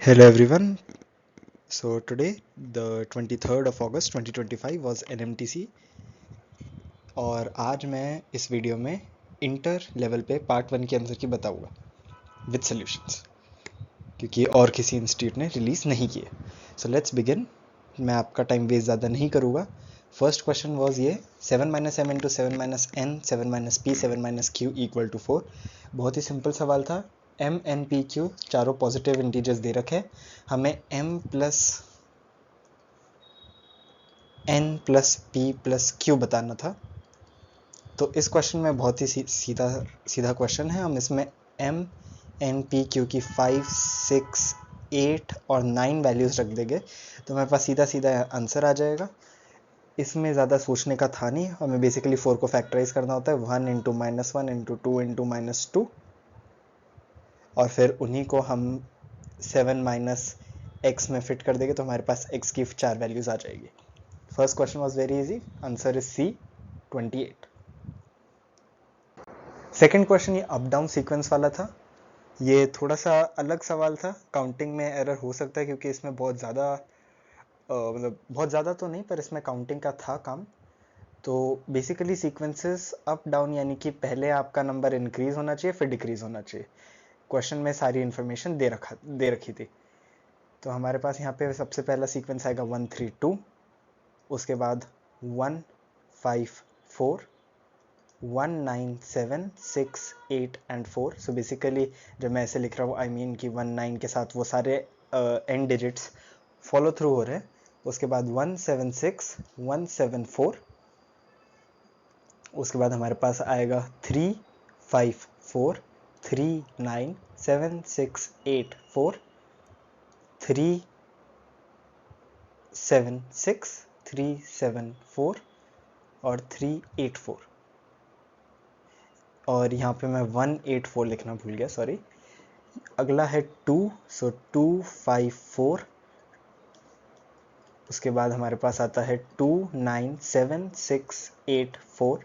Hello everyone. So today, the 23rd of August 2025 was NMTC और आज मैं इस वीडियो में इंटर लेवल पे पार्ट 1 के आंसर की बताऊंगा विद सॉल्यूशंस, क्योंकि और किसी इंस्टीट्यूट ने रिलीज़ नहीं किए। So let's begin. मैं आपका टाइम वेस्ट ज़्यादा नहीं करूँगा। फर्स्ट क्वेश्चन वाज ये 7 minus M into 7 minus N 7 minus P 7 minus Q equal to 4। बहुत ही सिंपल सवाल था। एम एन पी क्यू चारों पॉजिटिव इंटीजर्स दे रखे, हमें M plus N plus P plus Q बताना था। तो इस क्वेश्चन में बहुत ही सीधा क्वेश्चन है। हम इसमें एम एन पी क्यू की 5, 6, 8 और 9 वैल्यूज़ रख देंगे तो हमारे पास सीधा सीधा आंसर आ जाएगा। इसमें ज़्यादा सोचने का था नहीं। हमें बेसिकली 4 को फैक्टराइज करना होता है, 1 into minus 1 into 2 into minus 2, और फिर उन्हीं को हम 7 माइनस एक्स में फिट कर देंगे तो हमारे पास एक्स की 4 वैल्यूज़ आ जाएगी। First question was very easy, answer is C 28। Second question ये अप डाउन सीक्वेंस वाला था। ये थोड़ा सा अलग सवाल था। काउंटिंग में एरर हो सकता है क्योंकि इसमें बहुत ज़्यादा मतलब बहुत ज़्यादा तो नहीं, पर इसमें काउंटिंग का था काम। तो बेसिकली सीक्वेंसेस अप डाउन यानी कि पहले आपका नंबर इंक्रीज होना चाहिए फिर डिक्रीज होना चाहिए। क्वेश्चन में सारी इन्फॉर्मेशन दे रखी थी। तो हमारे पास यहाँ पे सबसे पहला सीक्वेंस आएगा 1 3 2, उसके बाद 1 5 4, 1 9 7 6 8 एंड 4। सो बेसिकली जब मैं ऐसे लिख रहा हूँ आई मीन कि 1 9 के साथ वो सारे एंड डिजिट्स फॉलो थ्रू हो रहे हैं। उसके बाद 1 7 6 1 7 4, उसके बाद हमारे पास आएगा 3 5 4 3 9 7 6 8 4, 3 7 6 3 7 4 और 3 8 4। और यहाँ पे मैं 1 8 4 लिखना भूल गया, सॉरी। अगला है 2, सो 2 5 4, उसके बाद हमारे पास आता है 2 9 7 6 8 4,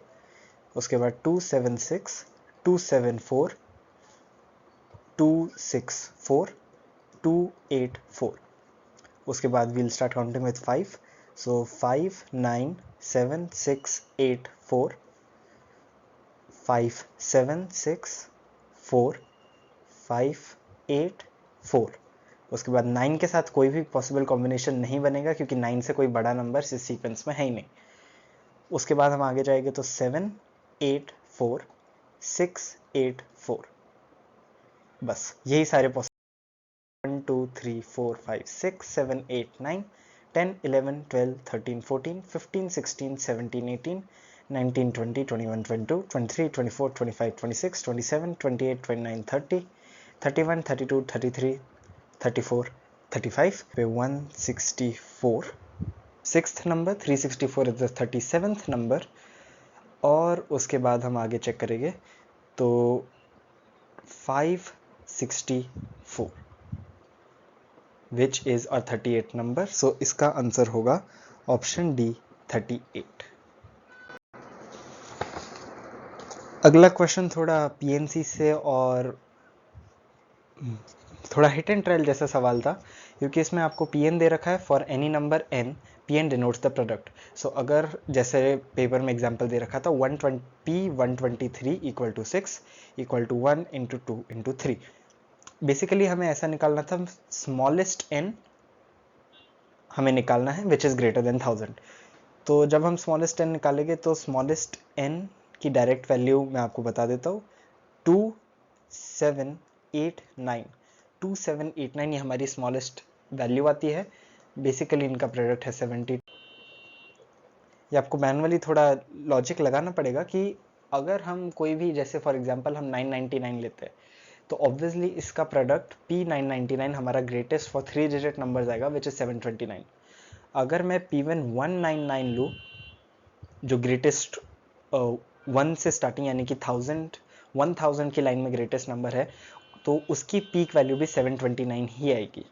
उसके बाद 2 7 6 2 7 4 2 6 4 2 8 4। उसके बाद we'll start counting with 5, so 5 9 7 6 8 4 5 7 6 4 5 8 4। उसके बाद 9 के साथ कोई भी पॉसिबल कॉम्बिनेशन नहीं बनेगा क्योंकि 9 से कोई बड़ा नंबर इस सीक्वेंस में है ही नहीं। उसके बाद हम आगे जाएंगे तो 7 8 4 6 8 4, बस यही सारे पॉसिबल 1 2 3 4 5 6 7 8 9 10 11 12 13 14 15 16 17 18 19 20 21 22 23 24 25 26 27 28 29 30 31 32 33 34 35 पे 164, sixth number 364 is the 37th number. और उसके बाद हम आगे चेक करेंगे तो 564 विच इज और 38 नंबर। सो इसका आंसर होगा ऑप्शन डी 38। अगला क्वेश्चन थोड़ा पीएनसी से और थोड़ा हिट एंड ट्रायल जैसा सवाल था, क्योंकि इसमें आपको पीएन दे रखा है for any number N, PN denotes the product. So अगर जैसे पेपर में एग्जांपल दे रखा था 120 P 123 equal to 6 equal to 1 into 2 into 3, basically हमें ऐसा निकालना था स्मॉलेस्ट एन हमें निकालना है विच इज़ ग्रेटर देन 1000। तो जब हम स्मॉलेस्ट एन निकालेंगे तो स्मॉलेस्ट एन की डायरेक्ट वैल्यू मैं आपको बता देता हूँ 2789। 2789 ये हमारी स्मॉलेस्ट वैल्यू आती है। बेसिकली इनका प्रोडक्ट है 70। ये आपको मैनुअली थोड़ा लॉजिक लगाना पड़ेगा कि अगर हम कोई भी जैसे फॉर एग्जांपल हम 999 लेते हैं तो ऑब्वियसली इसका प्रोडक्ट P999 हमारा ग्रेटेस्ट फॉर 3 डिजिट नंबर आएगा विच इज 729। अगर मैं P1 199 लूँ जो ग्रेटेस्ट 1 से स्टार्टिंग यानी कि 1000 की लाइन में ग्रेटेस्ट नंबर है, तो उसकी पीक वैल्यू भी 729 ही आएगी।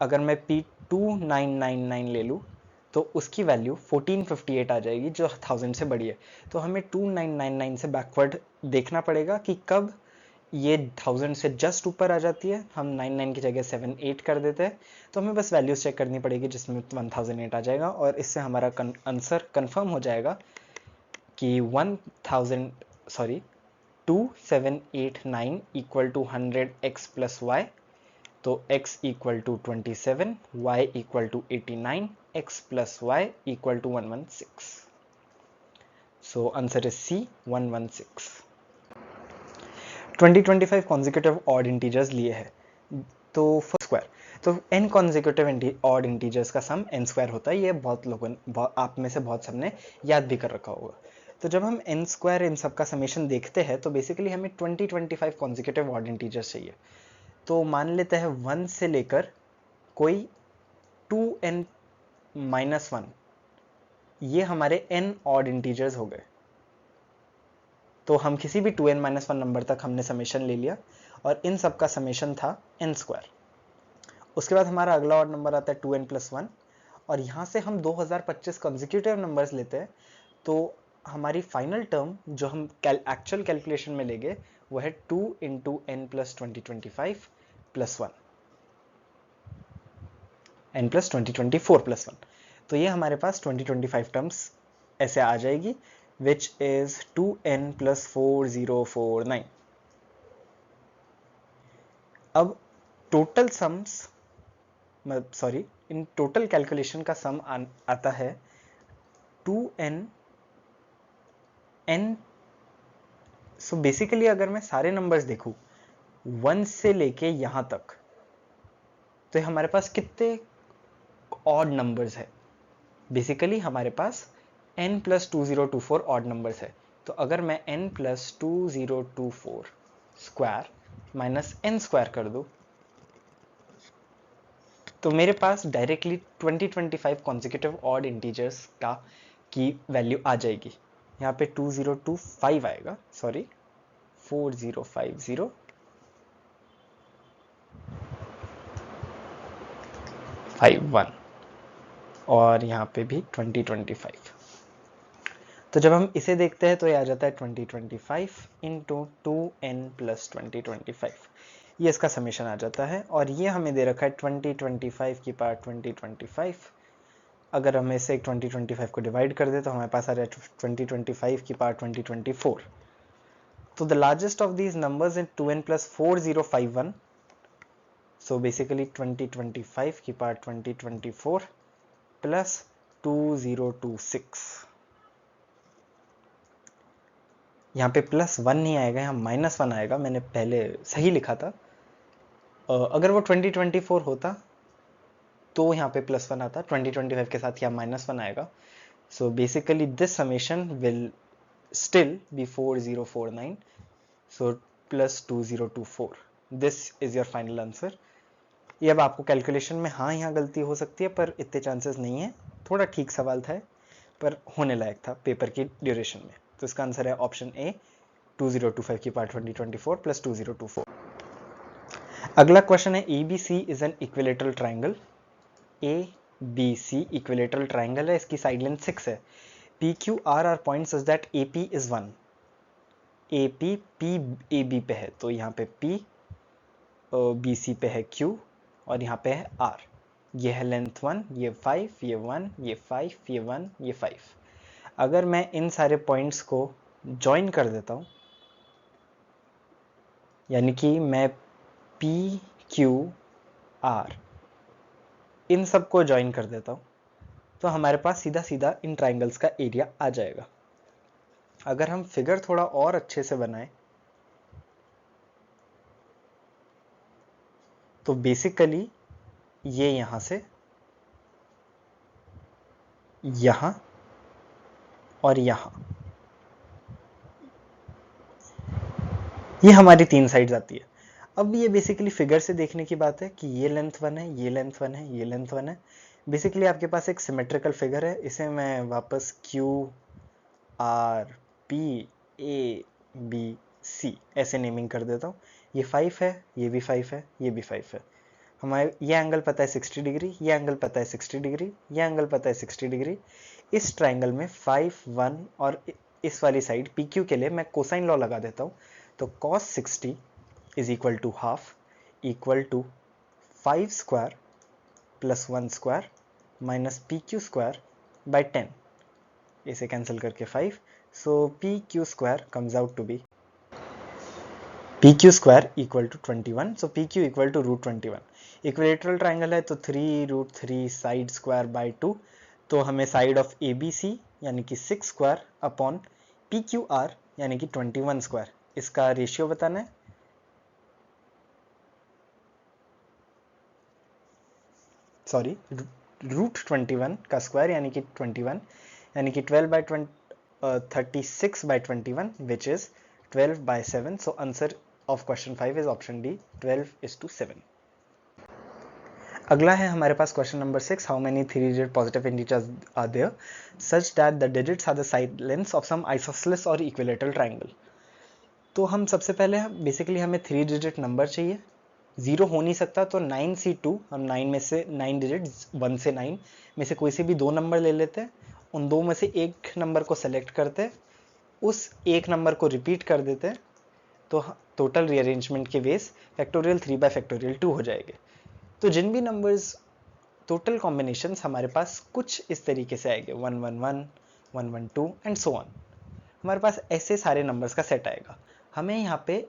अगर मैं P2999 ले लूँ तो उसकी वैल्यू 1458 आ जाएगी जो 1000 से बड़ी है। तो हमें 2999 से बैकवर्ड देखना पड़ेगा कि कब ये 1000 से जस्ट ऊपर आ जाती है, हम 99 की जगह 78 कर देते हैं, तो हमें बस वैल्यूज चेक करनी पड़ेगी जिसमें 1008 आ जाएगा और इससे हमारा आंसर कंफर्म हो जाएगा कि 2789 equal to 100x plus Y, तो x equal to 27, y equal to 89, x plus Y equal to 116. So answer is C, 116. 2025 consecutive odd integers लिए हैं, तो फर्स्ट स्क्वायर, तो n कॉन्जिक्यूटिव ऑड इंटीजर्स का sum n square होता है, ये बहुत लोगों आप में से बहुत सबने याद भी कर रखा होगा. तो जब हम n स्क्वायर इन सब का समेशन देखते हैं तो बेसिकली हमें 2025 कॉन्जिक्यूटिव ऑड इंटीजर्स चाहिए. तो मान लेते हैं 1 से लेकर कोई 2n माइनस 1, ये हमारे n ऑड इंटीजर्स हो गए. तो हम किसी भी 2n माइनस 1 नंबर तक हमने समेशन ले लिया और इन सब का समेशन था n स्क्वायर. उसके बाद हमारा अगला ऑड नंबर आता है 2n प्लस 1 और यहाँ से हम 2025 कॉन्जिक्यूटिव नंबर्स लेते हैं, तो हमारी फाइनल टर्म जो हम एक्चुअल कैलकुलेशन में लेंगे वो है 2 into n plus 2025 plus 1, n plus 2024 plus 1. तो ये हमारे पास 2025 टर्म्स ऐसे आ जाएगी, which is 2n plus 4049. अब total sums, sorry, in total calculation का सम आता है 2n n. सो बेसिकली अगर मैं सारे नंबर्स देखूं 1 से लेके यहां तक, तो हमारे पास कितने ऑड नंबर्स है. बेसिकली हमारे पास n प्लस 2024 ऑड नंबर्स है. तो अगर मैं n plus 2024 square minus n square कर दूं तो मेरे पास डायरेक्टली 2025 कॉन्जिक्यूटिव ऑड इंटीजर्स का की वैल्यू आ जाएगी. यहाँ पे 2025 आएगा, सॉरी 4050 51 और यहाँ पे भी 2025. तो जब हम इसे देखते हैं तो ये आ जाता है 2025 इंटू 2n प्लस 2025, ये इसका समेशन आ जाता है. और ये हमें दे रखा है 2025 की पावर 2025. अगर हम इसे 2025 को डिवाइड कर दे तो हमारे पास आ रहा है 2025 की पावर 2024. तो the largest of these numbers in 2n plus 4051. So basically 2025 की पावर 2024 प्लस 2026. यहाँ पे प्लस 1 नहीं आएगा, यहाँ माइनस 1 आएगा. मैंने पहले सही लिखा था. अगर वो 2024 होता तो यहाँ पे प्लस 1 आता, 2025 के साथ यहाँ माइनस 1 आएगा. So basically this summation will still be 4049, so plus 2024. This is your final answer. ये अब आपको कैलकुलेशन में हाँ यहाँ गलती हो सकती है पर इतने चांसेस नहीं है. थोड़ा ठीक सवाल था पर होने लायक था पेपर की ड्यूरेशन में. तो इसका आंसर है ऑप्शन ए, 2025 की पार्ट 2024 प्लस 2024. अगला क्वेश्चन है ABC is an equilateral triangle. ABC equilateral triangle है, इसकी साइड लेंथ 6 है. PQR are points such that AP is 1. AP PAB पे है, तो यहाँ पे P BC पे है Q और यहाँ पे है R. ये है लेंथ 1, ये 5, ये 1, ये 5, ये 1, ये 5. अगर मैं इन सारे पॉइंट्स को ज्वाइन कर देता हूँ, यानी कि मैं PQR इन सब को ज्वाइन कर देता हूँ, तो हमारे पास सीधा सीधा इन ट्राइंगल्स का एरिया आ जाएगा. अगर हम फिगर थोड़ा और अच्छे से बनाएं तो बेसिकली ये यहां से यहां और यहां, ये हमारी 3 साइड्स आती है. अब ये बेसिकली फिगर से देखने की बात है कि ये लेंथ 1 है, ये लेंथ 1 है, ये लेंथ 1 है. बेसिकली आपके पास एक सिमेट्रिकल फिगर है. इसे मैं वापस QR PABC ऐसे नेमिंग कर देता हूँ. ये 5 है, ये भी 5 है, ये भी 5 है. हमारे ये एंगल पता है 60 डिग्री, ये एंगल पता है 60 डिग्री, ये एंगल पता है 60 डिग्री. इस ट्राइंगल में 5, 1 और इस वाली साइड PQ के लिए मैं कोसाइन लॉ लगा देता हूँ. तो cos 60 is equal to half equal to 5 square plus 1 square minus P Q square by 10. इसे कैंसिल करके 5. So P Q square comes out to be P Q square equal to 21. So P Q equal to root 21. Equilateral triangle है तो 3√3 side square by 2. तो हमें side of A B C यानी कि 6 square upon P Q are यानी कि 21 square, इसका ratio बताना है. सॉरी, रूट 21 का स्क्वायर यानी कि 21 यानी कि 12 by 36 by 21 which is 12 by 7. So answer of question 5 is option D 12:7. अगला है हमारे पास question number 6. How many 3-digit positive integers are there such that the digits are the side lengths of some isosceles और equilateral triangle. तो हम सबसे पहले basically हमें 3-digit नंबर चाहिए. 0 हो नहीं सकता तो 9C2, हम 9 में से 9 डिजिट 1 से 9 में से कोई से भी 2 नंबर ले लेते हैं. उन 2 में से एक नंबर को सेलेक्ट करते हैं, उस एक नंबर को रिपीट कर देते हैं, तो टोटल रीअरेंजमेंट के बेस फैक्टोरियल 3 बाई फैक्टोरियल 2 हो जाएंगे. तो जिन भी नंबर्स टोटल कॉम्बिनेशंस हमारे पास कुछ इस तरीके से आएंगे 111, 112 एंड सो ऑन. हमारे पास ऐसे सारे नंबर्स का सेट आएगा. हमें यहाँ पे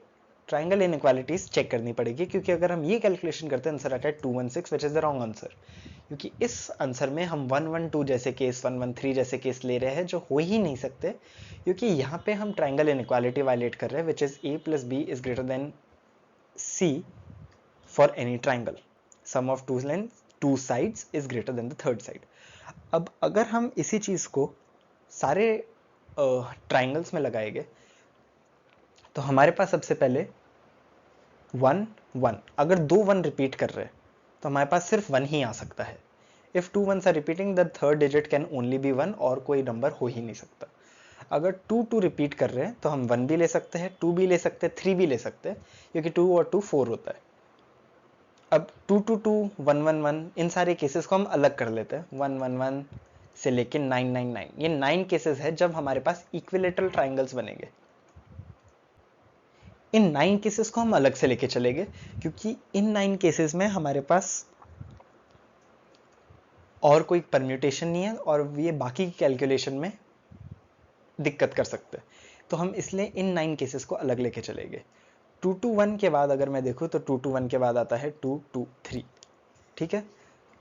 ट्राइंगल इनइक्वालिटीज चेक करनी पड़ेगी, क्योंकि अगर हम ये कैलकुलेशन करते हैं आंसर आता है 216 which is the wrong answer, क्योंकि इस आंसर में हम 112 जैसे केस 113 जैसे केस ले रहे हैं जो हो ही नहीं सकते, क्योंकि यहाँ पे हम ट्राइंगल इनइक्वालिटी वायलेट कर रहे हैं which is a plus B is greater than c for any triangle. Sum of two sides is greater than the third side. अब अगर हम इसी चीज को सारे ट्राइंगल्स में लगाएंगे तो हमारे पास सबसे पहले 1 1. अगर 2 1 रिपीट कर रहे हैं तो हमारे पास सिर्फ 1 ही आ सकता है. If 2 1s are repeating the third digit can only be 1 और कोई नंबर हो ही नहीं सकता. अगर 2 2 रिपीट कर रहे हैं तो हम 1 भी ले सकते हैं, 2 भी ले सकते हैं, 3 भी ले सकते हैं, क्योंकि 2 और 2 4 होता है. अब 2 2 2 1 1 1 इन सारे केसेस को हम अलग कर लेते हैं. 1 1 1 से लेके 9 9 9 ये 9 केसेस है जब हमारे पास इक्विलेटरल ट्राइंगल्स बनेंगे. इन 9 केसेस को हम अलग से लेके चलेंगे, क्योंकि इन 9 केसेस में हमारे पास और कोई परम्यूटेशन नहीं है और ये बाकी की कैलकुलेशन में दिक्कत कर सकते हैं. तो हम इसलिए इन 9 केसेस को अलग लेके चलेंगे. 2 2 1 के बाद अगर मैं देखूं तो 2 2 1 के बाद आता है 2 2 3. ठीक है.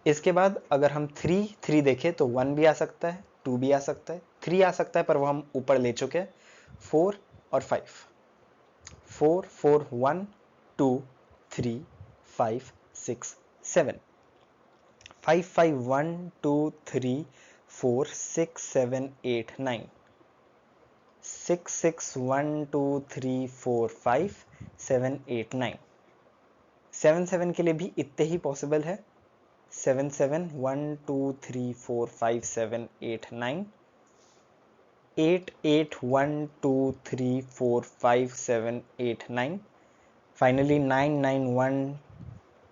इसके बाद अगर हम 3 3 देखें तो 1 भी आ सकता है, 2 भी आ सकता है, 3 आ सकता है, पर वो हम ऊपर ले चुके हैं. 4 और 5, 4 4 1 2 3 5 6 7, 5 5 1 2 3 4 6 7 8 9, 6 6 1 2 3 4 5 7 8 9. 7 7 के लिए भी इतने ही पॉसिबल है. 7 7 1 2 3 4 5 7 8 9, 8 8 1 2 3 4 5 7 8 9. फाइनली 9 9 1,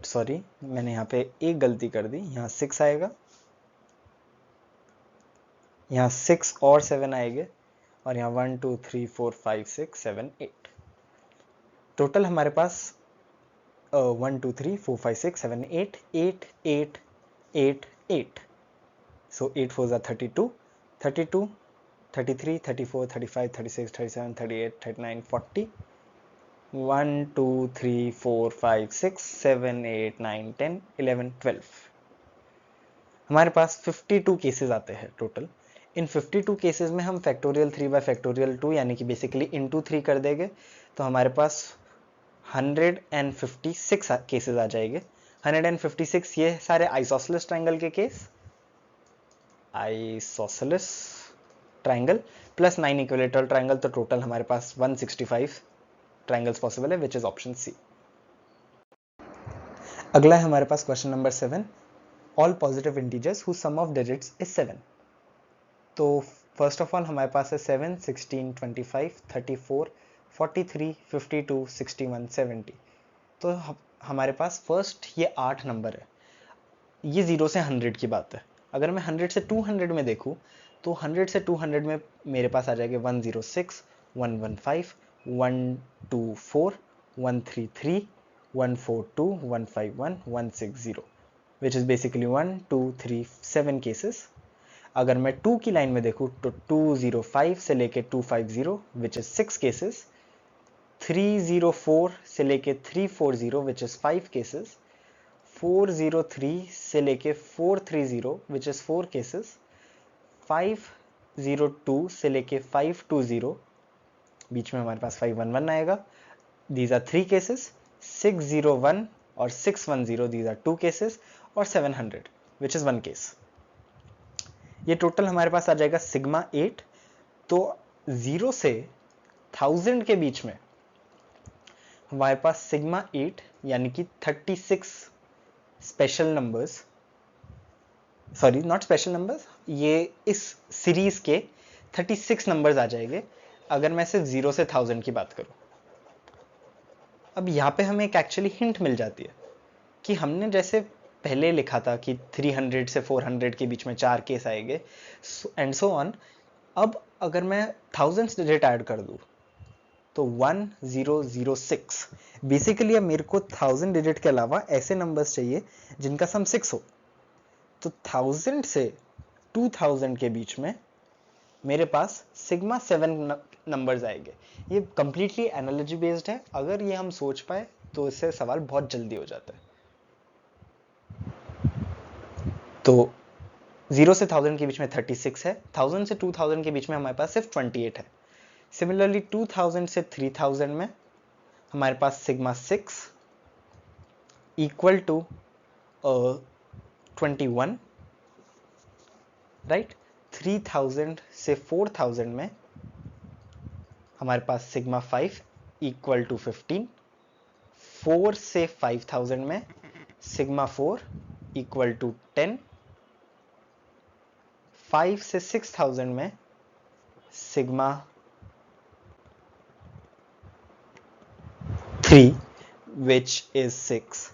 सॉरी मैंने यहाँ पे एक गलती कर दी, यहाँ 6 आएगा, यहाँ 6 और 7 आएंगे, और यहाँ 1 2 3 4 5 6 7 8. टोटल हमारे पास 1 2 3 4 5 6 7 8 8 8 8 8. So 8 4s are 32, 32, 33, 34, 35, 36, 37, 38, 39, 40. 1 2 3 4 5 6 7 8 9 10 11 12. हमारे पास 52 केसेस आते हैं टोटल. इन 52 केसेस में हम फैक्टोरियल 3 बाय फैक्टोरियल 2 यानी कि बेसिकली इनटू 3 कर देंगे, तो हमारे पास 156 केसेस आ जाएंगे. 156 ये सारे आइसोसेलेस ट्राइंगल के case, isosceles triangle plus 9 equilateral triangle, तो टोटल हमारे पास 165 ट्राइंगल्स पॉसिबल है विच इज ऑप्शन सी. अगला है हमारे पास question number 7. All positive integers whose sum of digits is 7. तो फर्स्ट ऑफ ऑल हमारे पास है 7 16 25 34 43 52 61 70. तो हमारे पास फर्स्ट ये 8 नंबर है. ये 0 से 100 की बात है. अगर मैं 100 से 200 में देखूं तो 100 से 200 में मेरे पास आ जाएगा 106 115 124 133, 142, 151, 160, which is basically 1, 2, 3, 7 cases. अगर मैं 2 की लाइन में देखूँ तो 205 से लेके 250, which is 6 cases. 304 से लेके 340, which is 5 cases. 403 से लेके 430, which is 4 cases. 502 से लेके 520, बीच में हमारे पास 511 आएगा. These are 3 cases. 601 और 610, these are 2 cases. और 700, which is 1 case. ये टोटल हमारे पास आ जाएगा सिग्मा 8. तो 0 से 1000 के बीच में हमारे पास सिग्मा 8 यानी कि 36 special numbers, sorry not special numbers, ये इस सीरीज के 36 नंबर्स आ जाएंगे अगर मैं सिर्फ 0 से 1000 की बात करूं. अब यहाँ पे हमें एक एक्चुअली हिंट मिल जाती है कि हमने जैसे पहले लिखा था कि 300 से 400 के बीच में 4 केस आएंगे एंड सो ऑन. अब अगर मैं 1000 डिजिट ऐड कर दूं तो 1006. बेसिकली अब मेरे को 1000 डिजिट के अलावा ऐसे नंबर्स चाहिए जिनका सम 6 हो. तो 1000 से 2000 के बीच में मेरे पास सिग्मा 7 नंबर्स आएंगे. ये कंप्लीटली एनालॉजी बेस्ड है. अगर ये हम सोच पाए तो इससे सवाल बहुत जल्दी हो जाता है. तो 0 से 1000 के बीच में 36 है. 1000 से 2000 के बीच में हमारे पास सिर्फ 28 है. सिमिलरली 2000 से 3000 में हमारे पास सिग्मा 6 इक्वल टू 21, राइट. 3000 से 4000 में हमारे पास सिग्मा 5 इक्वल टू 15. 4 से 5000 में सिग्मा 4 इक्वल टू 10. 5 से 6000 में सिग्मा 3 which is 6.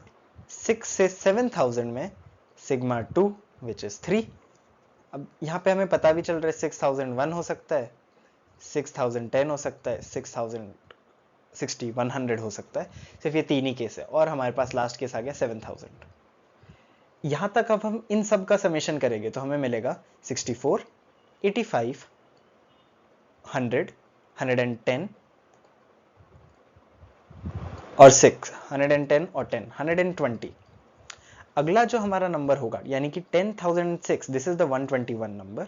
6 से 7000 में सिग्मा 2 which is 3. अब यहाँ पे हमें पता भी चल रहा है 6001 हो सकता है, 6010 हो सकता है, 6060 100 हो सकता है. सिर्फ ये 3 ही केस है और हमारे पास लास्ट केस आ गया 7000. यहाँ तक अब हम इन सब का समेशन करेंगे तो हमें मिलेगा 64, 85, 100, 110 और 6, 110 और 10, 120. अगला जो हमारा नंबर होगा यानी कि 10006, दिस इज द 121 नंबर.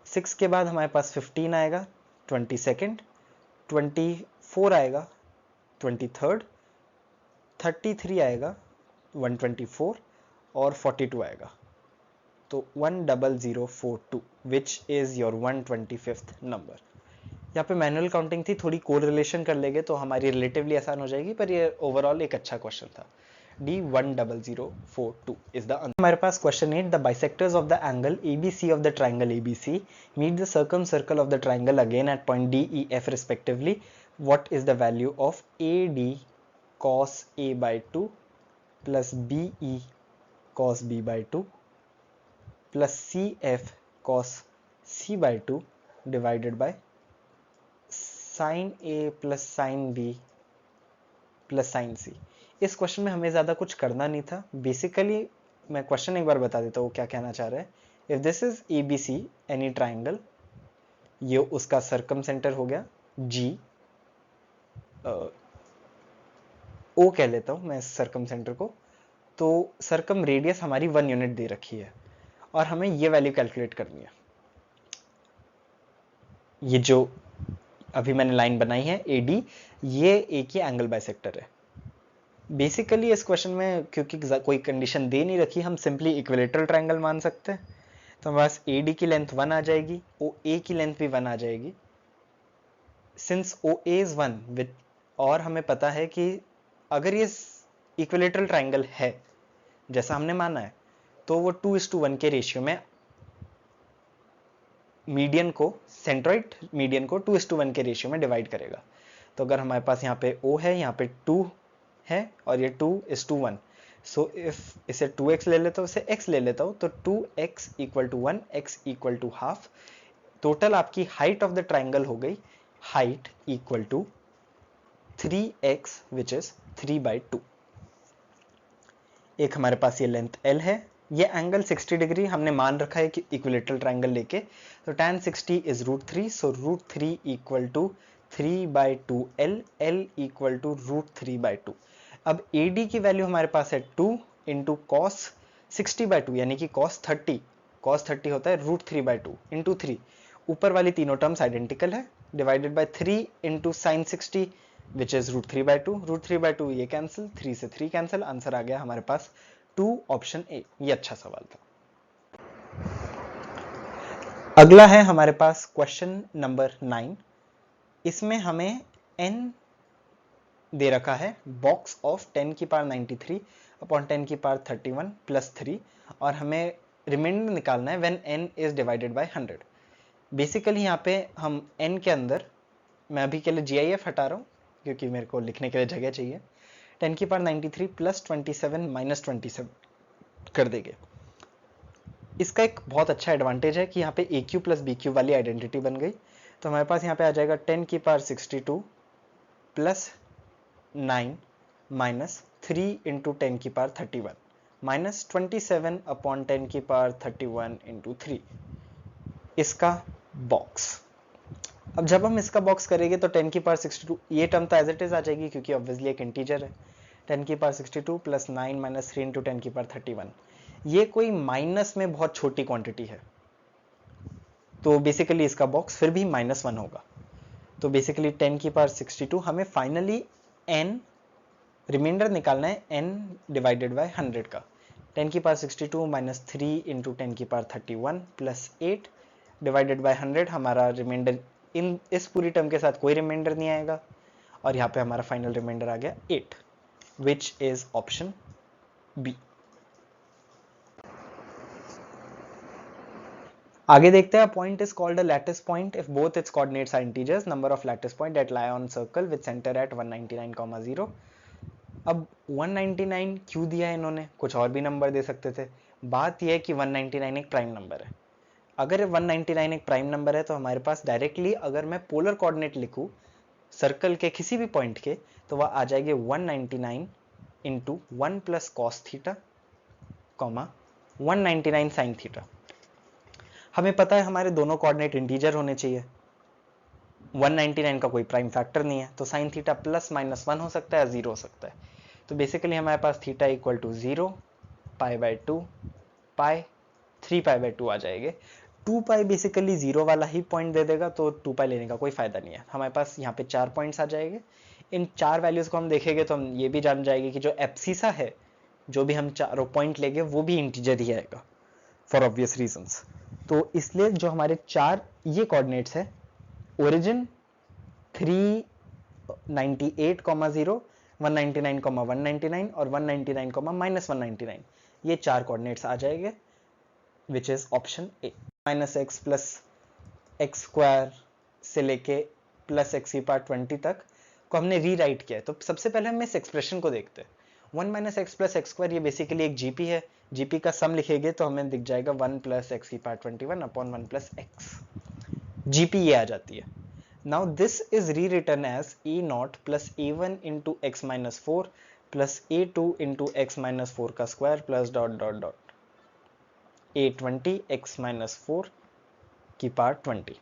6 के बाद हमारे पास 15 आएगा, 22nd, 24 आएगा, 23rd, 33 आएगा, 124 और 42 आएगा. तो 10042 which is your 125th number. यहाँ पे मैनुअल काउंटिंग थी, थोड़ी कोरिलेशन कर लेंगे तो हमारी रिलेटिवली आसान हो जाएगी, पर ये ओवरऑल एक अच्छा क्वेश्चन था. D 10042 is the answer. हमारे पास question 8, the bisectors of the angle ABC of the triangle ABC meet the circumcircle of the triangle again at point D, E, F respectively. What is the value of AD cos A by 2 plus BE cos B by 2 plus CF cos C by 2 divided by sin A plus sin B plus sin C. इस question में हमें ज़्यादा कुछ करना नहीं था. Basically मैं question एक बार बता देता हूँ क्या कहना चाह रहा है. If this is ABC any triangle, ये उसका सर्कम सेंटर हो गया G, O कह लेता हूँ मैं सर्कम सेंटर को. तो सर्कम रेडियस हमारी 1 यूनिट दे रखी है और हमें ये वैल्यू कैलकुलेट करनी है. ये जो अभी मैंने लाइन बनाई है AD, ये एक ही एंगल बाइसेक्टर है. बेसिकली इस क्वेश्चन में क्योंकि कोई कंडीशन दे नहीं रखी, हम सिंपली इक्विलेटरल ट्रायंगल मान सकते हैं. तो हमारे पास AD की लेंथ 1 आ जाएगी, OA की लेंथ भी 1 आ जाएगी. सिंस OA इज 1 विद, और हमें पता है कि अगर ये इक्विलेटरल ट्रायंगल है जैसा हमने माना है तो वो 2:1 के रेशियो में मीडियन को, सेंट्रोइड मीडियन को 2:1 के रेशियो में डिवाइड करेगा. तो अगर हमारे पास यहाँ पे O है, यहाँ पे 2 है और ये 2:1. सो इफ इसे 2x ले लेता हूँ, इसे x ले लेता हूँ, तो 2x equal to 1, x equal to half. Total आपकी हाइट ऑफ द ट्राइंगल हो गई, height equal to 3x which is 3/2। एक हमारे पास ये लेंथ L है, ये एंगल 60 डिग्री हमने मान रखा है कि इक्विलेटरल ट्रायंगल लेके, तो tan 60 is √3, so √3 equal to 3/2 L, L equal to √3/2। अब AD की वैल्यू हमारे पास है 2 इंटू cos 60/2 यानी कि cos 30 होता है √3/2 इंटू 3, ऊपर वाली तीनों टर्म्स आइडेंटिकल है, divided by 3 into sine 60 which is √3/2 ये कैंसिल, 3 से 3 कैंसिल, आंसर आ गया हमारे पास 2 ऑप्शन ए। ये अच्छा सवाल था। अगला है हमारे पास क्वेश्चन नंबर 9। इसमें हमें n दे रखा है बॉक्स ऑफ 10 की पावर 93 अपॉन 10 की पावर 31 प्लस 3, और हमें रिमाइंडर निकालना है when n is divided by 100। Basically यहाँ पे हम n के अंदर, मैं अभी के लिए GIF हटा रहा हूँ क्योंकि मेरे को लिखने के लिए जगह चाहिए, 10 की पावर 93 प्लस 27 माइनस 27 कर देंगे। इसका एक बहुत अच्छा एडवांटेज है कि यहाँ पे AQ प्लस BQ वाली आइडेंटिटी बन गई, तो हमारे पास यहाँ पे आ जाएगा 10 की पावर 62 प्लस 9 माइनस 3 इंटू 10 की पावर 31 माइनस 27 अपॉन 10 की पावर 31 इंटू 3, इसका बॉक्स। अब जब हम इसका बॉक्स करेंगे तो 10 की पावर 62, ये टर्म तो एज इट इज आ जाएगी क्योंकि ऑब्वियसली एक इंटीजर है, 10 की पावर 62 प्लस 9 माइनस 3 इंटू 10 की पावर 31, ये कोई माइनस में बहुत छोटी क्वांटिटी है, तो बेसिकली इसका बॉक्स फिर भी -1 होगा। तो बेसिकली 10 की पावर 62, हमें फाइनली n रिमाइंडर निकालना है n डिवाइडेड बाय 100 का, 10 की पावर 62 माइनस 3 इंटू 10 की पावर 31 प्लस 8 डिवाइडेड बाय 100, हमारा रिमाइंडर इस पूरी टर्म के साथ कोई रिमाइंडर नहीं आएगा, और यहाँ पे हमारा फाइनल रिमाइंडर आ गया 8 विच इज ऑप्शन बी। आगे देखते हैं, point is called a lattice point if both its coordinates are integers, number of lattice point that lie on circle with center at 199,0। अब 199 क्यों दिया है इन्होंने, कुछ और भी नंबर दे सकते थे। बात यह है कि 199 एक प्राइम नंबर है, अगर 199 एक प्राइम नंबर है तो हमारे पास डायरेक्टली अगर मैं पोलर कोऑर्डिनेट लिखूं सर्कल के किसी भी पॉइंट के, तो वह आ जाएगी 199 into 1 plus cos theta comma 199 sine theta. हमें पता है हमारे दोनों कोऑर्डिनेट इंटीजर होने चाहिए, 199 का कोई प्राइम फैक्टर नहीं है, तो साइन थीटा प्लस माइनस 1 हो सकता है, 0 हो सकता है। तो बेसिकली हमारे पास थीटा इक्वल टू 0, π/2 पाई 3π/2 आ जाएंगे। 2π बेसिकली 0 वाला ही पॉइंट दे देगा, तो 2π लेने का कोई फायदा नहीं है। हमारे पास यहाँ पे 4 पॉइंट्स आ जाएंगे, इन 4 वैल्यूज को हम देखेंगे तो हम ये भी जान जाएंगे कि जो एब्सिसा है, जो भी हम चारों पॉइंट लेंगे वो भी इंटीजर ही आएगा फॉर ऑब्वियस रीजंस। तो इसलिए जो हमारे 4 ये कोऑर्डिनेट्स है, ओरिजिन 398,0, 199,199 और 199,-199, ये 4 कोऑर्डिनेट्स आ जाएंगे विच is option A. -x plus x square से लेके प्लस एक्स की पावर 20 तक को हमने रीराइट किया है, तो सबसे पहले हम इस एक्सप्रेशन को देखते हैं। 1 - x प्लस एक्स स्क्वायर ये बेसिकली एक जीपी है, जीपी का सम लिखेंगे तो हमें दिख जाएगा 1 प्लस एक्स की power 21 upon 1 plus x, GP ये आ जाती है। Now this is rewritten as a0 plus a1 into x minus 4 plus a2 into x minus 4 का square plus dot dot dot a20 x minus 4 की power 20।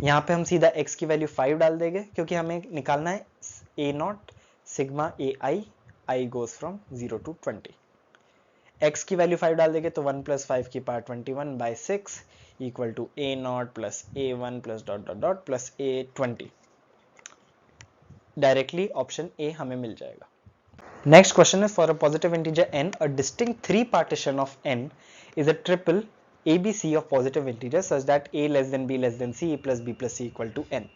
यहाँ पे हम सीधा x की वैल्यू 5 डाल देंगे क्योंकि हमें निकालना है a0 sigma ai, i goes from 0 to 20। x की वैल्यू 5 डाल देंगे तो 1 प्लस 5 की power 21 by 6 equal to a0 plus a1 plus dot dot dot plus a20। Directly option A हमें मिल जाएगा। Next question is for a positive integer n, a distinct 3 partition of n is a triple ABC of positive integers such that a less than b less than c, a plus b plus c equal to n.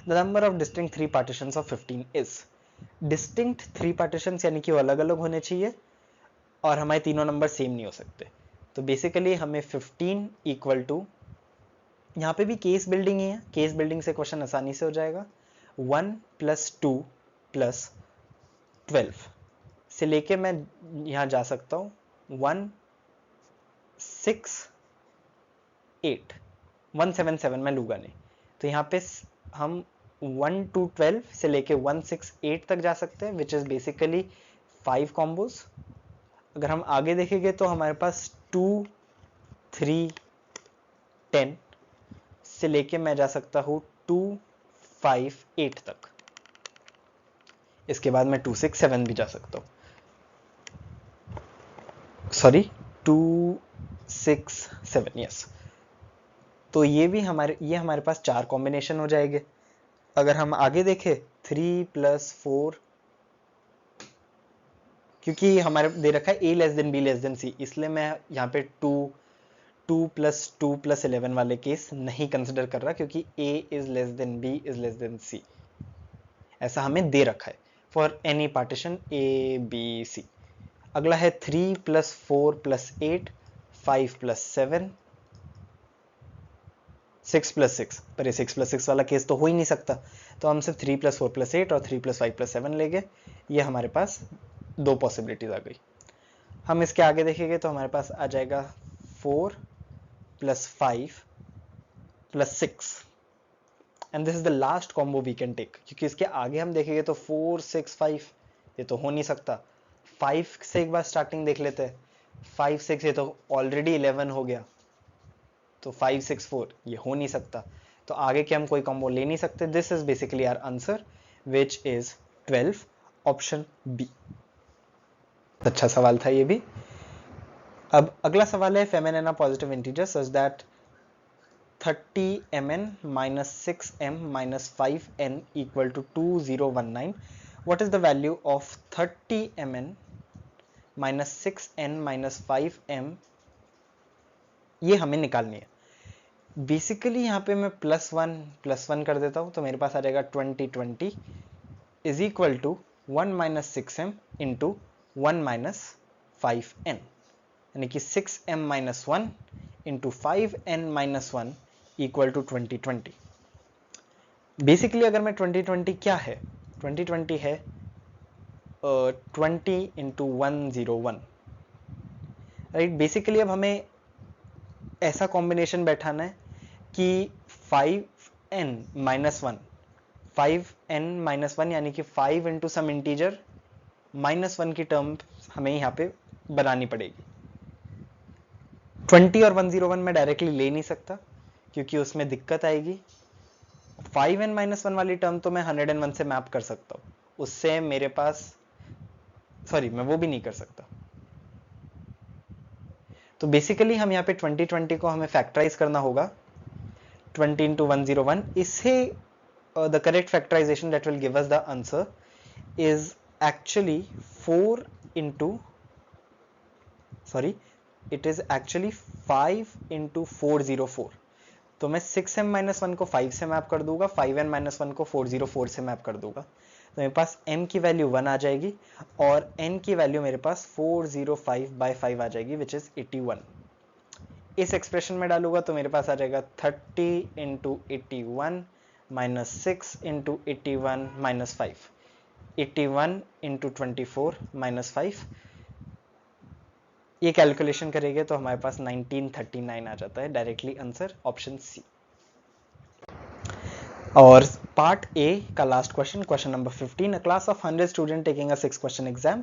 The number of distinct 3 partitions of 15 is. Distinct 3 partitions यानी कि वो अलग अलग होने चाहिए और हमारे तीनों नंबर सेम नहीं हो सकते, तो बेसिकली हमें 15 इक्वल टू, यहाँ पे भी केस बिल्डिंग ही है, केस बिल्डिंग से क्वेश्चन आसानी से हो जाएगा। 1 + 2 + 12 से लेके मैं यहाँ जा सकता हूँ 1 6 8 177 मैं लूँगा नहीं, तो यहाँ पे हम 1 to 12 से लेके 168 तक जा सकते हैं, विच इज बेसिकली 5 कॉम्बोज। अगर हम आगे देखेंगे तो हमारे पास 2 3 10 से लेके मैं जा सकता हूँ 2 5 8 तक। इसके बाद मैं 2 6 7 भी जा सकता हूँ, सॉरी 2 6 7, यस। तो ये हमारे पास 4 कॉम्बिनेशन हो जाएंगे। अगर हम आगे देखें 3 + 4, क्योंकि हमारे दे रखा है a less than b less than c, इसलिए मैं यहाँ पे 2 + 2 + 11 वाले केस नहीं कंसिडर कर रहा, क्योंकि a is less than b is less than c ऐसा हमें दे रखा है for any partition a b c। अगला है 3 + 4 + 8, 5 + 7, 6 + 6, पर ये 6 + 6 वाला केस तो हो ही नहीं सकता, तो हम सिर्फ 3 + 4 + 8 और 3 + 5 + 7 लेंगे। ये हमारे पास 2 पॉसिबिलिटीज आ गई। हम इसके आगे देखेंगे तो हमारे पास आ जाएगा 4 + 5 + 6, and this is the last combo we can take, क्योंकि इसके आगे हम देखेंगे तो 4 6 5 ये तो हो नहीं सकता। 5 से एक बार स्टार्टिंग देख लेते हैं, 5 6 ये तो ऑलरेडी 11 हो गया, तो 5 6 4 ये हो नहीं सकता, तो आगे के हम कोई कॉम्बो ले नहीं सकते। This is basically our answer which is 12, option B. अच्छा सवाल था ये भी। अब अगला सवाल है feminine positive integer such that 30mn minus 6m minus 5n equal to 2019. What is the value of 30mn minus 6n minus 5m? ये हमें निकालनी है। बेसिकली यहाँ पे मैं +1 कर देता हूँ, तो मेरे पास आ जाएगा 2020 is equal to 1 minus 6m into 1 minus 5n, यानी कि 6m minus 1 into 5n minus 1 equal to 2020। Basically अगर मैं 2020 क्या है, 2020 है 20 इंटू 101, राइट। बेसिकली अब हमें ऐसा कॉम्बिनेशन बैठाना है कि 5n minus 1, 5n minus 1 यानी कि 5 इंटू सम इंटीजर -1 की टर्म हमें यहाँ पे बनानी पड़ेगी। 20 और 101 में डायरेक्टली ले नहीं सकता, क्योंकि उसमें दिक्कत आएगी। 5n minus 1 वाली टर्म तो मैं 101 से मैप कर सकता हूँ, उससे मेरे पास, सॉरी मैं वो भी नहीं कर सकता। तो बेसिकली हम यहाँ पे 2020 को हमें फैक्टराइज करना होगा 20 इंटू 101। इससे the correct factorization that will give us the answer is actually 4 into, sorry it is actually 5 into 404। तो मैं 6m minus 1 को 5 से मैप कर दूंगा, 5n minus 1 को 404 से मैप कर दूंगा, तो मेरे पास m की वैल्यू 1 आ जाएगी और n की वैल्यू मेरे पास 405/5 आ जाएगी विच इज 81। इस एक्सप्रेशन में डालूंगा तो मेरे पास आ जाएगा 30 into 81 minus 6 into 81 minus 5, 81 into 24 minus 5। ये कैलकुलेशन करेंगे तो हमारे पास 1939 आ जाता है, डायरेक्टली आंसर ऑप्शन सी। और पार्ट ए का last question, question number 15, a class of 100 student taking a 6 question exam.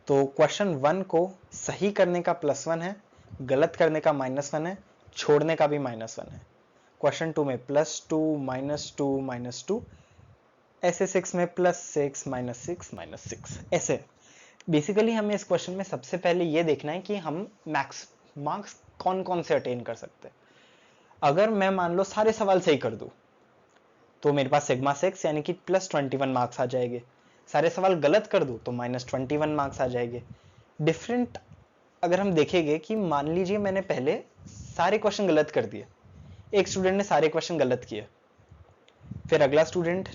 तो क्वेश्चन 1 को सही करने का +1 है, गलत करने का -1 है, छोड़ने का भी -1 है। क्वेश्चन 2 में +2 -2 -2, ऐसे 6 में +6 -6 -6, ऐसे। बेसिकली हमें इस क्वेश्चन में सबसे पहले ये देखना है कि हम मैक्स मार्क्स कौन कौन से अटेन कर सकते हैं। अगर मैं मान लो सारे सवाल सही कर दूं तो मेरे पास सिग्मा 6 यानी कि +21 मार्क्स आ जाएंगे। सारे सवाल गलत कर दूं तो -21 मार्क्स आ जाएंगे। डिफरेंट अगर हम देखेंगे कि मान लीजिए मैंने पहले सारे क्वेश्चन गलत कर दिए, एक स्टूडेंट ने सारे क्वेश्चन गलत किए, फिर अगला स्टूडेंट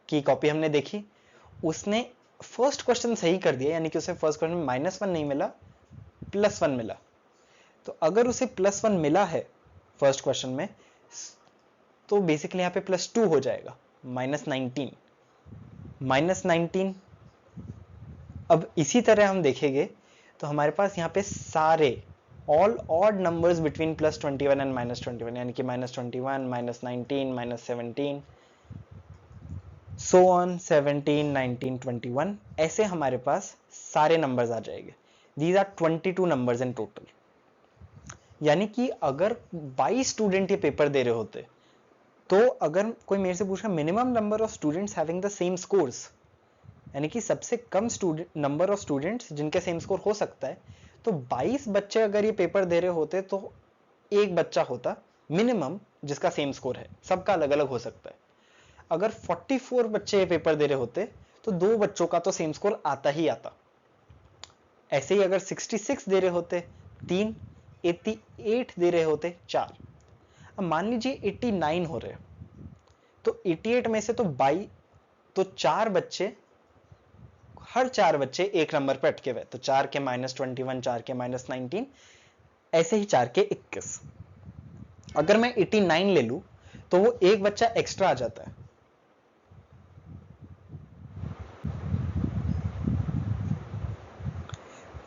की कॉपी हमने देखी, उसने फर्स्ट क्वेश्चन सही कर दिया, यानी कि उसे फर्स्ट क्वेश्चन में -1 नहीं मिला, +1 मिला। तो अगर उसे +1 मिला है फर्स्ट क्वेश्चन में, तो बेसिकली यहाँ पे +2 हो जाएगा, -19 -19। अब इसी तरह हम देखेंगे तो हमारे पास यहाँ पे सारे all odd numbers between +21 and -21, यानी कि -21 -19 -17, सो ऑन 17, 19, 21 ऐसे हमारे पास सारे नंबर्स आ जाएंगे। These are 22 numbers in total. यानी कि अगर 22 स्टूडेंट ये पेपर दे रहे होते, तो अगर कोई मेरे से पूछा minimum number of students having the same scores, यानी कि सबसे कम नंबर ऑफ स्टूडेंट्स जिनके सेम स्कोर हो सकता है, तो 22 बच्चे अगर ये पेपर दे रहे होते तो एक बच्चा होता मिनिमम जिसका सेम स्कोर है, सबका अलग अलग हो सकता है। अगर 44 बच्चे ये पेपर दे रहे होते तो दो बच्चों का तो सेम स्कोर आता ही आता। ऐसे ही अगर 66 दे रहे होते 3, 88 दे रहे होते 4। अब मान लीजिए 89 हो रहे, तो 88 में से तो 22, तो 4 बच्चे, हर 4 बच्चे एक नंबर पे अटके हुए, तो 4 के -21, 4 के -19, ऐसे ही 4 के 21। अगर मैं 89 ले लूं तो वो एक बच्चा एक्स्ट्रा आ जाता है।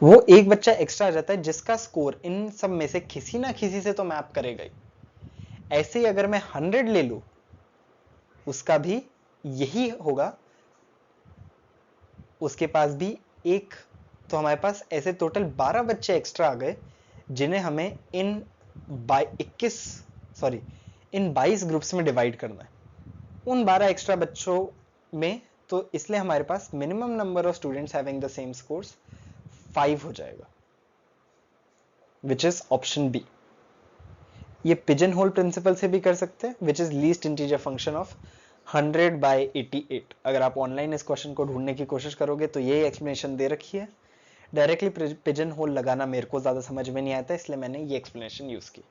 वो एक बच्चा एक्स्ट्रा आ जाता है जिसका स्कोर इन सब में से किसी ना किसी से तो मैप करेगा ही। ऐसे ही अगर मैं 100 ले लूं, उसका भी यही होगा, उसके पास भी एक, तो हमारे पास ऐसे टोटल 12 बच्चे एक्स्ट्रा आ गए जिन्हें हमें इन 22 ग्रुप्स में डिवाइड करना है, उन 12 एक्स्ट्रा बच्चों में। तो इसलिए हमारे पास minimum number of students having the same scores 5 हो जाएगा, विच इज ऑप्शन बी। ये पिजन होल प्रिंसिपल से भी कर सकते हैं, which is least integer function of 100/88। अगर आप ऑनलाइन इस क्वेश्चन को ढूंढने की कोशिश करोगे तो ये एक्सप्लेनेशन दे रखी है। डायरेक्टली पिजन होल लगाना मेरे को ज्यादा समझ में नहीं आता, इसलिए मैंने ये एक्सप्लेनेशन यूज की।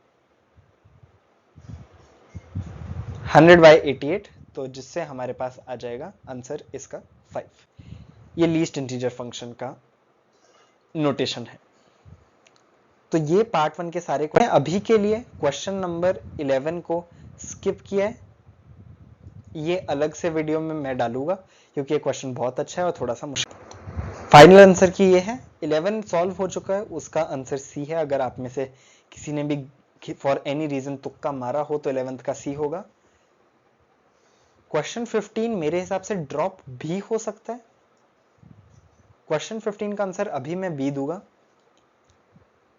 100/88, तो जिससे हमारे पास आ जाएगा आंसर इसका 5। ये लीस्ट इंटीजर फंक्शन का नोटेशन है। तो ये पार्ट 1 के सारे क्वेश्चन। अभी के लिए क्वेश्चन नंबर 11 को स्किप किया है, ये अलग से वीडियो में मैं डालूंगा क्योंकि ये क्वेश्चन बहुत अच्छा है और थोड़ा सा मुश्किल। फाइनल आंसर की ये है, 11 सॉल्व हो चुका है, उसका आंसर सी है। अगर आप में से किसी ने भी फॉर एनी रीजन तुक्का मारा हो तो 11th का सी होगा। क्वेश्चन 15 मेरे हिसाब से ड्रॉप भी हो सकता है। क्वेश्चन 15 का आंसर अभी मैं बी दूंगा,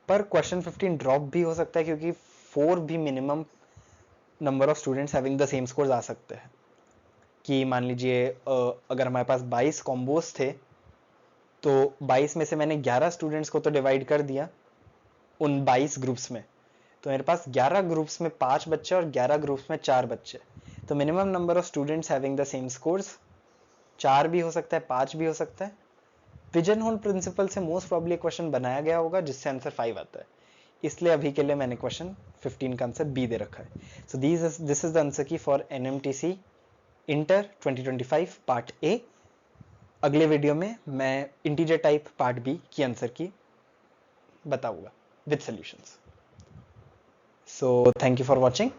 पर क्वेश्चन 15 ड्रॉप भी हो सकता है क्योंकि 4 भी minimum number of students having the same scores आ सकते हैं। कि मान लीजिए अगर हमारे पास 22 कॉम्बोज थे, तो 22 में से मैंने 11 स्टूडेंट्स को तो डिवाइड कर दिया उन 22 ग्रुप्स में, तो मेरे पास 11 ग्रुप्स में 5 बच्चे और 11 ग्रुप्स में 4 बच्चे, तो minimum number of students having the same scores 4 भी हो सकता है, 5 भी हो सकता है। पिजन होल प्रिंसिपल से मोस्ट प्रॉब्ली क्वेश्चन बनाया गया होगा जिससे आंसर 5 आता है, इसलिए अभी के लिए मैंने क्वेश्चन 15 का आंसर बी दे रखा है। So this is the answer key for NMTC inter 2025 part A. अगले वीडियो में मैं इंटीजर टाइप पार्ट बी की आंसर की बताऊंगा with solutions. So thank you for watching,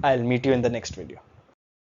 I will meet you in the next video.